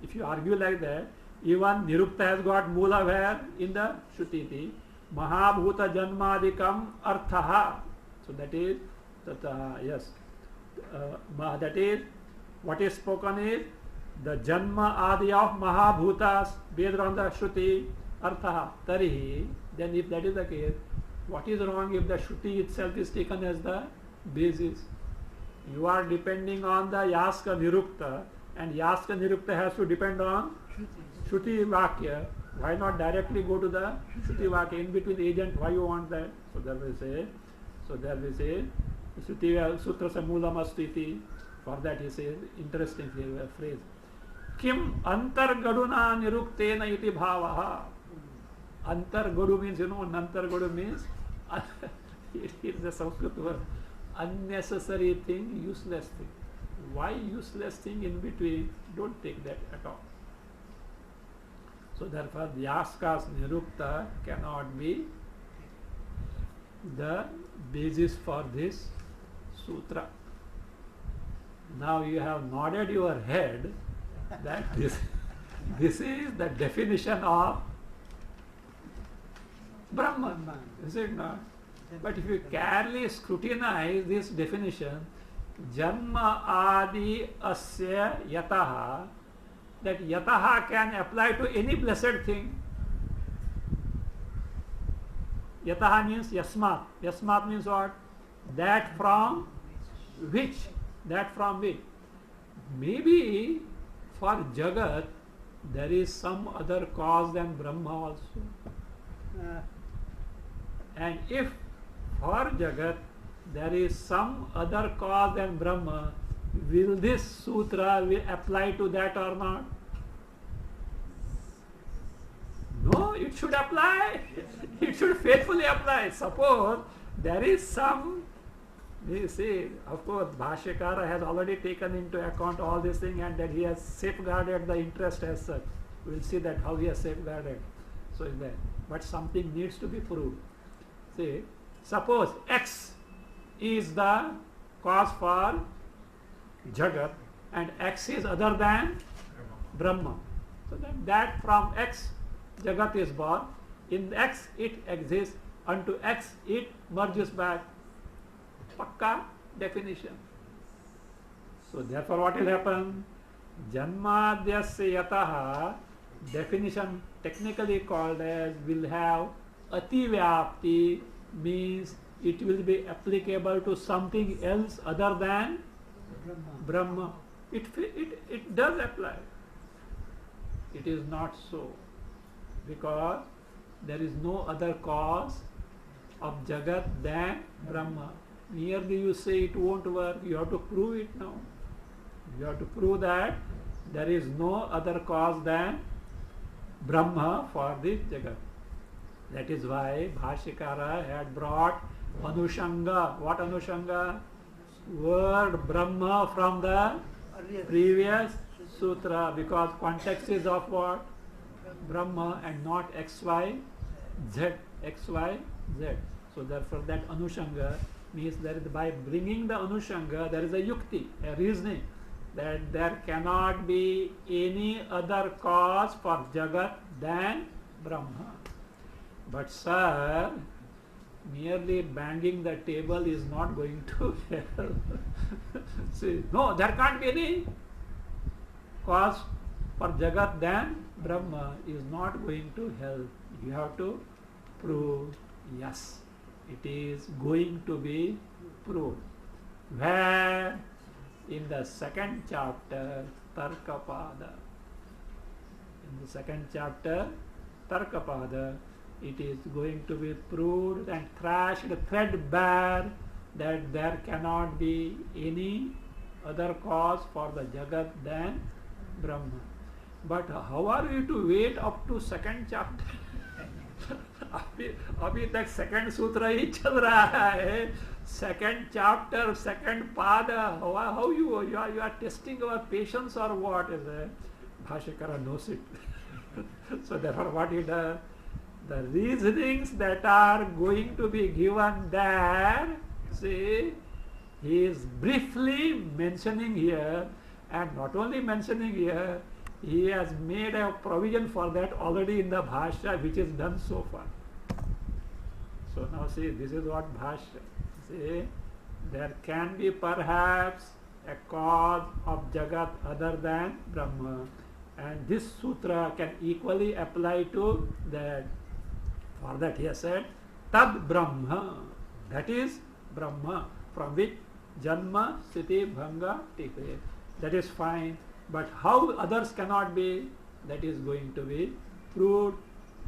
If you argue like that, even Nirukta has got Moola where? In the Shrutiti. Mahabhuta Janmadikam Arthaha. So that is, yes, that is, what is spoken is the Janma Adi of Mahabhutas based on the Shruti Arthaha. Tarihi. Then if that is the case, what is wrong if the Shruti itself is taken as the basis? You are depending on the Yaska Nirukta, and Yaska Nirukta has to depend on Shruti Vakya. Why not directly go to the Shruti Vakya in between agent? Why you want that? So there we say, Shruti Sutra Samulam Astiti. For that he says, interesting phrase. Kim Antargaduna Niruktena iti bhavaha. Antargadu means, Antargadu means it is a Sanskrit word. Unnecessary thing, useless thing. Why useless thing in between? Don't take that at all. So therefore, Yaska's Nirukta cannot be the basis for this sutra. Now you have nodded your head that this is the definition of Brahman, is it not? But if you carefully scrutinize this definition, Janma Adi Asya Yataha, that Yataha can apply to any blessed thing. Yataha means Yasmat. Yasmat means what? That from which? That from which? Maybe for Jagat there is some other cause than Brahma also. And if for Jagat there is some other cause than Brahma, will this sutra will apply to that or not? No, it should apply. It should faithfully apply. Suppose there is some, you see, of course, Bhashyakara has already taken into account all these things and that he has safeguarded the interest as such. We will see that how he has safeguarded. So is that. But something needs to be proved. See, Suppose X is the cause for Jagat and X is other than Brahma. So that from X Jagat is born. In X it exists. Unto X it merges back. Pakka definition. So therefore what will happen? Janmadyasya yataha, definition technically called as, will have ativyapti, means it will be applicable to something else other than Brahma. It does apply. It is not so, because there is no other cause of Jagat than Brahma. Merely you say it won't work, you have to prove it now. You have to prove that there is no other cause than Brahma for this Jagat. That is why Bhashikara had brought Anushanga. What Anushanga? Word Brahma from the previous sutra, because context is of what? Brahma and not XY Z. XY Z. So therefore that Anushanga means that by bringing the Anushanga there is a yukti, a reasoning, that there cannot be any other cause for Jagat than Brahma. But sir, merely banging the table is not going to help. See, no, there can't be any cause for Jagat than Brahma is not going to help. You have to prove, yes, it is going to be proved. Where? In the second chapter, Tarkapada. In the second chapter, Tarkapada, it is going to be proved and thrashed threadbare that there cannot be any other cause for the Jagat than Brahma. But how are you to wait up to second chapter? अभी तक second सूत्र ही चल रहा है, second chapter, second पाद. How you are testing our patience or what is it? Bhashikara knows it. So therefore what he does, the reasonings that are going to be given there, see, he is briefly mentioning here, and not only mentioning here, he has made a provision for that already in the Bhashya, which is done so far. So now see, this is what Bhashya. See, there can be perhaps a cause of Jagat other than Brahma, and this sutra can equally apply to that. For that he has said, Tad Brahma, that is Brahma, from which Janma, Sthiti, Bhanga, Tikre. That is fine. But how others cannot be, that is going to be proved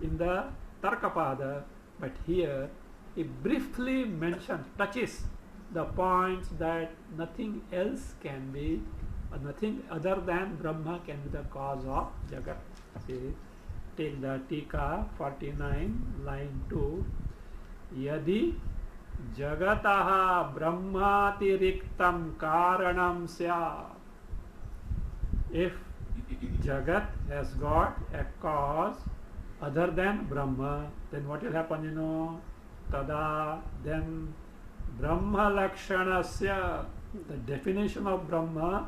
in the Tarkapada. But here he briefly mentions, touches the points that nothing else can be, nothing other than Brahma can be the cause of Jagat. See, take the Tika 49, line 2. Yadi Jagataha Brahmatiriktam Karanam Syat. If Jagat has got a cause other than Brahma, then what will happen, Tada, then Brahma Lakshanasya, the definition of Brahma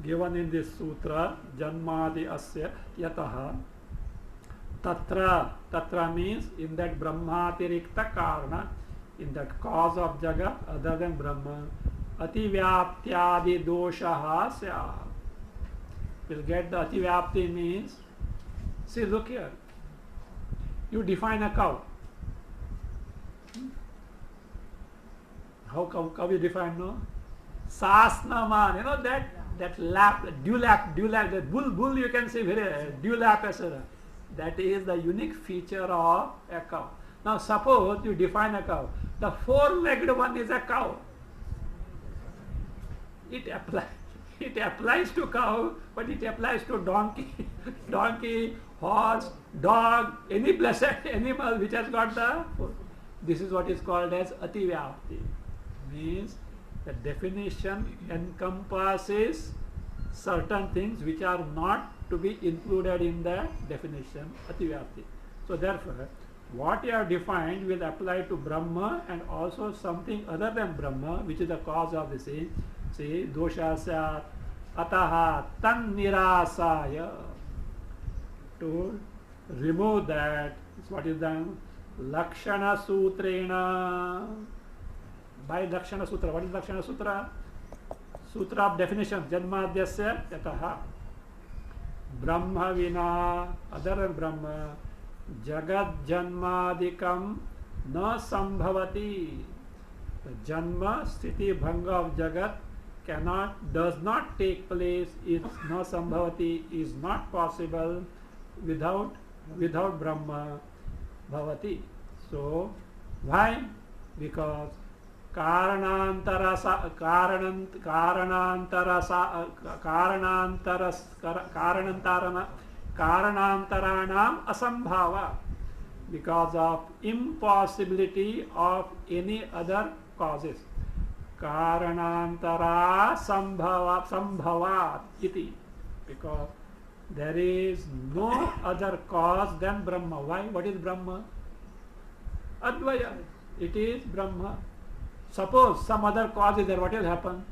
given in this sutra, Janmadi Asya Yataha, Tatra means in that Brahmatirikta Karana, in that cause of Jagat other than Brahma, Ativyaptyadi Doshaha Syah. We'll get the Ativyapti means, see, look here, you define a cow. How cow you define, no? Sasnaman, that lap, dewlap, that bull you can say very dewlap, etc. That is the unique feature of a cow. Now suppose you define a cow, the four-legged one is a cow. It applies to cow, but it applies to donkey, horse, dog, any blessed animal which has got the four. This is what is called as Ativyapti. Means the definition encompasses certain things which are not to be included in the definition, Ativyapti. So therefore, what you have defined will apply to Brahma and also something other than Brahma, which is the cause of the same. See, dosha syat ataha tan nirasaya. To remove that, is what is done? Lakshana Sutrena. By Lakshana Sutra. What is Lakshana Sutra? Sutra of definition. Janmadhyasya yataha. Brahma vina, other than Brahma, Jagat Janmadikam na sambhavati. The Janma, Sthiti, Bhanga of Jagat does not take place, is na sambhavati, is not possible without Brahma bhavati. So, why? Because karanantaranam asambhava, because of impossibility of any other causes. Karanantara sambhavat iti, because there is no other cause than Brahma. Why? What is Brahma? Advaya. It is Brahma. Suppose some other cause is there, what will happen?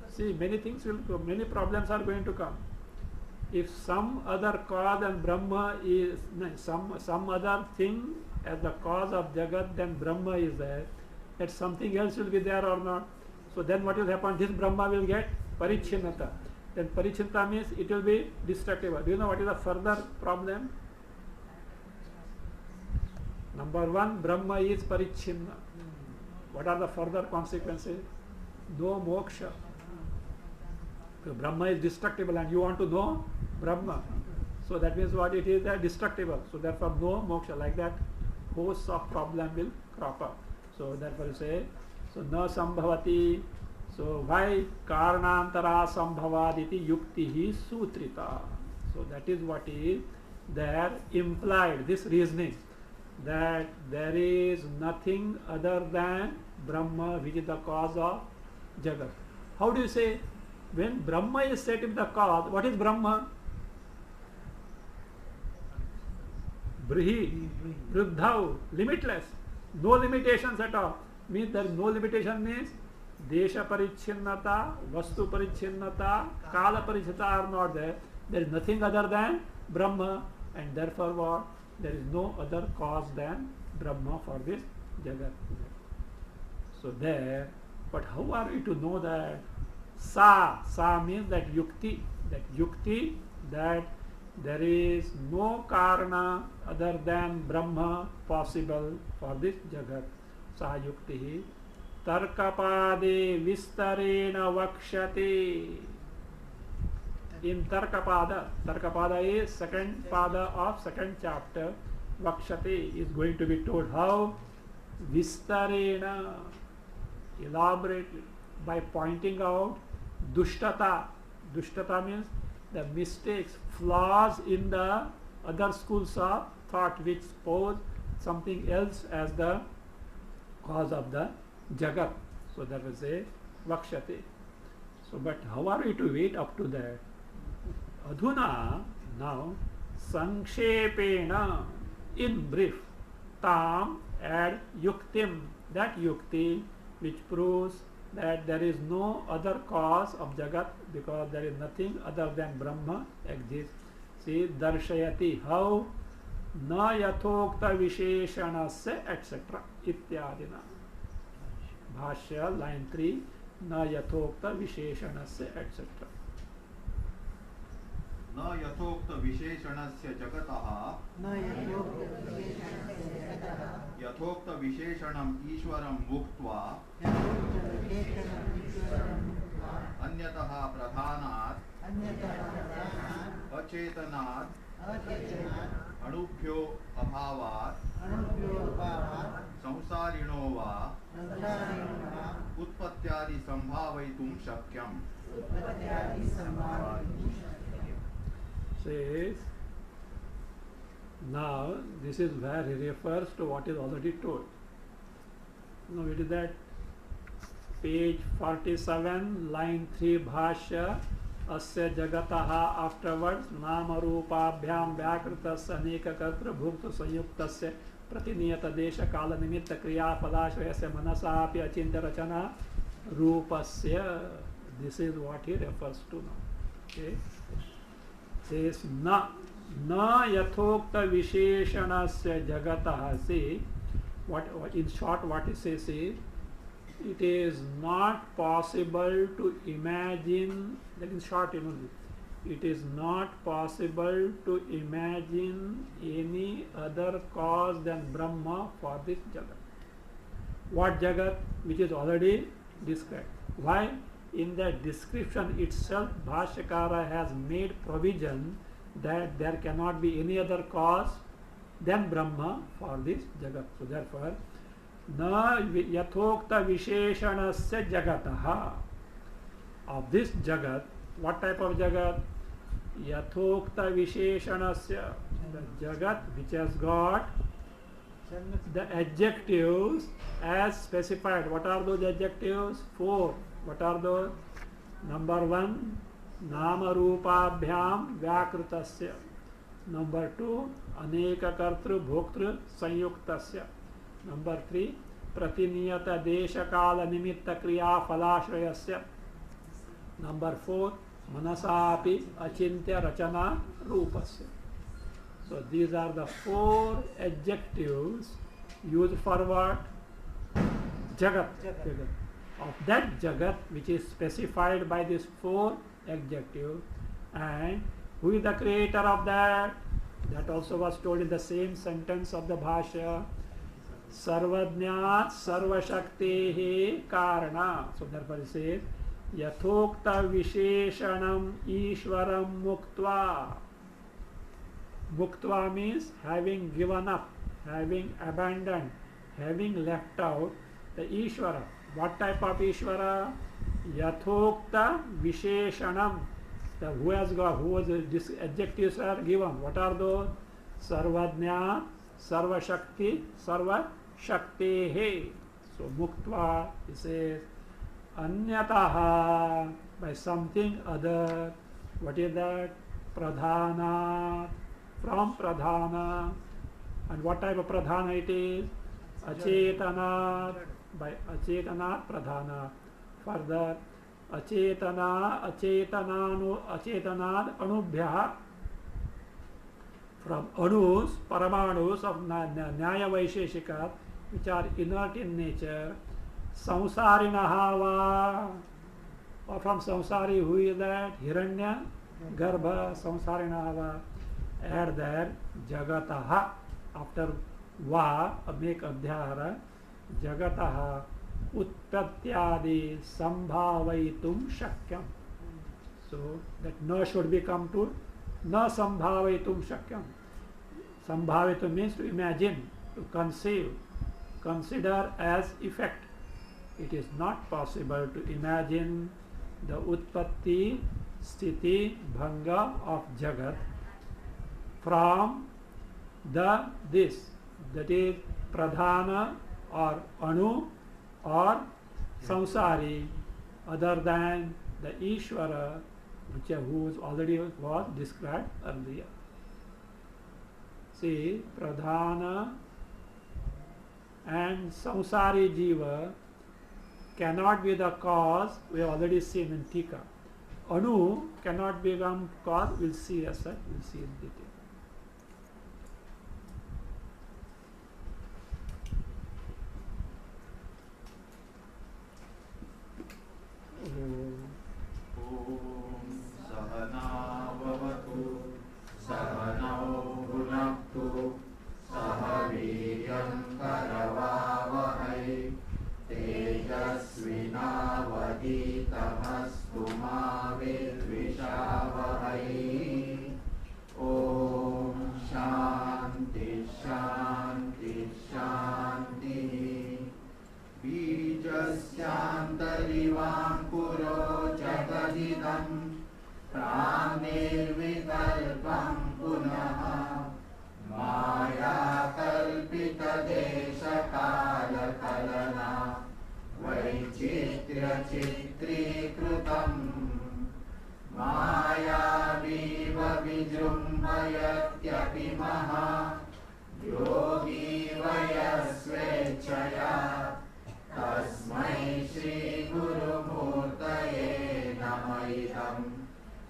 See, many things will come, many problems are going to come. If some other cause than Brahma is, some other thing as the cause of Jagat, then Brahma is there, that something else will be there or not. So then what will happen? This Brahma will get Paricchinnata. Then Paricchinnata means it will be destructible. Do you know what is the further problem? Number one, Brahma is Parichinna. What are the further consequences? No moksha. So Brahma is destructible and you want to know Brahma. So that means what it is? That destructible. So therefore no moksha. Like that, hosts of problem will crop up. So therefore you say, so na sambhavati. So why karanantara sambhavaditi yuktihi sutrita. So that is what is there implied, this reasoning, that there is nothing other than Brahma which is the cause of Jagat. How do you say? When Brahma is said to be the cause, what is Brahma? Brihi, Vruddhau, limitless, no limitations at all. Means there is no limitation means Desha Parichinnata, Vastu Parichinnata, Kala Parichinnata are not there. There is nothing other than Brahma, and therefore what? There is no other cause than Brahma for this Jagat. So there, but how are we to know that? Sa means that yukti, that there is no karana other than Brahma possible for this Jagat. Sa yukti tarkapade vistarena vakshate. In Tarkapada is second pada of second chapter. Vakshate is going to be told how? Vistarena, elaborately, by pointing out dushtata. Dushtata means the mistakes, flaws in the other schools of thought which pose something else as the cause of the Jagat. So that will say Vakshate. So but how are we to wait up to that? Adhuna, now, Sankshepena, in brief, Tam, add Yuktim, that Yukti which proves that there is no other cause of Jagat because there is nothing other than Brahma exists. See, Darshayati, how? Na yathokta visheshanasya, etc. Ityadina. Bhashya, line 3, Na yathokta visheshanasya, etc. न यथोक्त विशेषणस्य जगतः यथोक्त विशेषणम् ईश्वरं मुक्त्वा अन्यतः प्रधानात् अचेतनात् अणुभ्यो अभावात् संसारिणो वा उत्पत्त्यादि संभावयितुं शक्यम्. Says, now this is where he refers to what is already told. Now it is that page 47, line 3 Bhashya, अस्य जगतः afterwards नाम रूपाभ्याम व्याकृतस्य अनेक कर्तृ भुक्त संयुक्तस्य प्रतिनियत देश काल निमित्त क्रिया फलाश्रयस्य मनसापि अचिन्त्य रचना रूपस्य. This is what he refers to now. Okay. Says na yathokta visheshanasya jagatah. See, what in short what he says is, it is not possible to imagine, that in short it is not possible to imagine any other cause than Brahma for this Jagat. What Jagat? Which is already described. Why? In the description itself, Bhashyakara has made provision that there cannot be any other cause than Brahma for this Jagat. So therefore, na yathokta visheshanasya jagataha. Of this Jagat, what type of Jagat? Yathokta visheshanasya, the Jagat which has got the adjectives as specified. What are those adjectives? 4. What are those? Number 1, nama rupabhyam vyakritasya. Number 2, aneka kartru bhoktru sanyuktasya. Number 3, pratiniyata desha kala nimitta kriya falashrayasya. Number 4, manasapi achintya rachana rupasya. So these are the 4 adjectives used for what? Jagat. Of that Jagat which is specified by these 4 adjectives. And who is the creator of that? That also was told in the same sentence of the Bhashya. Sarvajnat sarvashaktehe karana. So therefore it says, yathokta visheshanam ishvaram muktva. Muktva means having given up, having abandoned, having left out the Ishvara. What type of Ishvara? Yathokta visheshanam. Who has got, these adjectives are given. What are those? Sarvajna, sarvashakti, sarvashaktehe. So muktva, he says, anyataha, by something other. What is that? Pradhana, from pradhana. And what type of pradhana it is? Achetana, by achetana pradhana. Further, achetana, acetanad anubhya, from anus, paramanus of nyaya vaisheshika, which are inert in nature. Samsarinaha va, or from samsari, who is that? Hiranya garbha, samsarinaha va. Add there jagataha, after va, make adhyara, jagataha utpatyadi sambhavaitum shakyam. So that na should become to na sambhavaitum shakyam. Sambhavaitum means to imagine, to conceive, consider as effect. It is not possible to imagine the utpatti, sthiti, bhanga of Jagat from the this, that is pradhana or anu or samsari, other than the Ishvara, which who already was described earlier. See, pradhana and samsari jiva cannot be the cause. We have already seen in Tika. Anu cannot become cause. We'll see as such. We'll see in detail. मायावीव विजृम्भयत्यपि महा योगी वयस्वेच्छया तस्मै श्रीगुरुमूर्तये नम इदं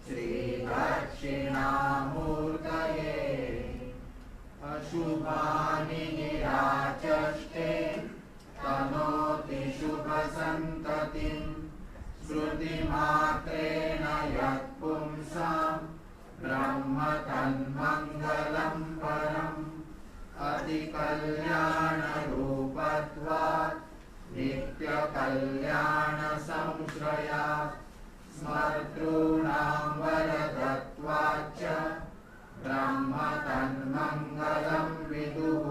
श्रीदक्षिणामूर्तये अशुभानि निराचष्टे तनोति शुभसन्ततिं श्रुतिमात्रेण यत्पुंसां ब्रह्म तन्मङ्गलं परम् अतिकल्याणरूपत्वात् नित्यकल्याणसंश्रयात् स्मर्तॄणां वरदत्वाच्च ब्रह्म तन्मङ्गलं विदुः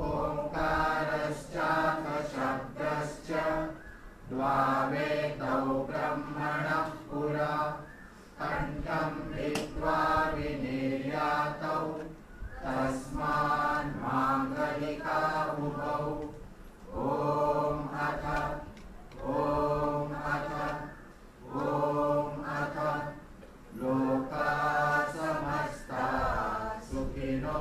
ओङ्कारश्चार्थशब्दश्च द्वावेतौ ब्रह्मणः पुरा कण्ठं भित्त्वा विनिर्यातौ तस्मान् माङ्गलिकावुभौ ॐ अथ लोकाः समस्ताः सुखिनो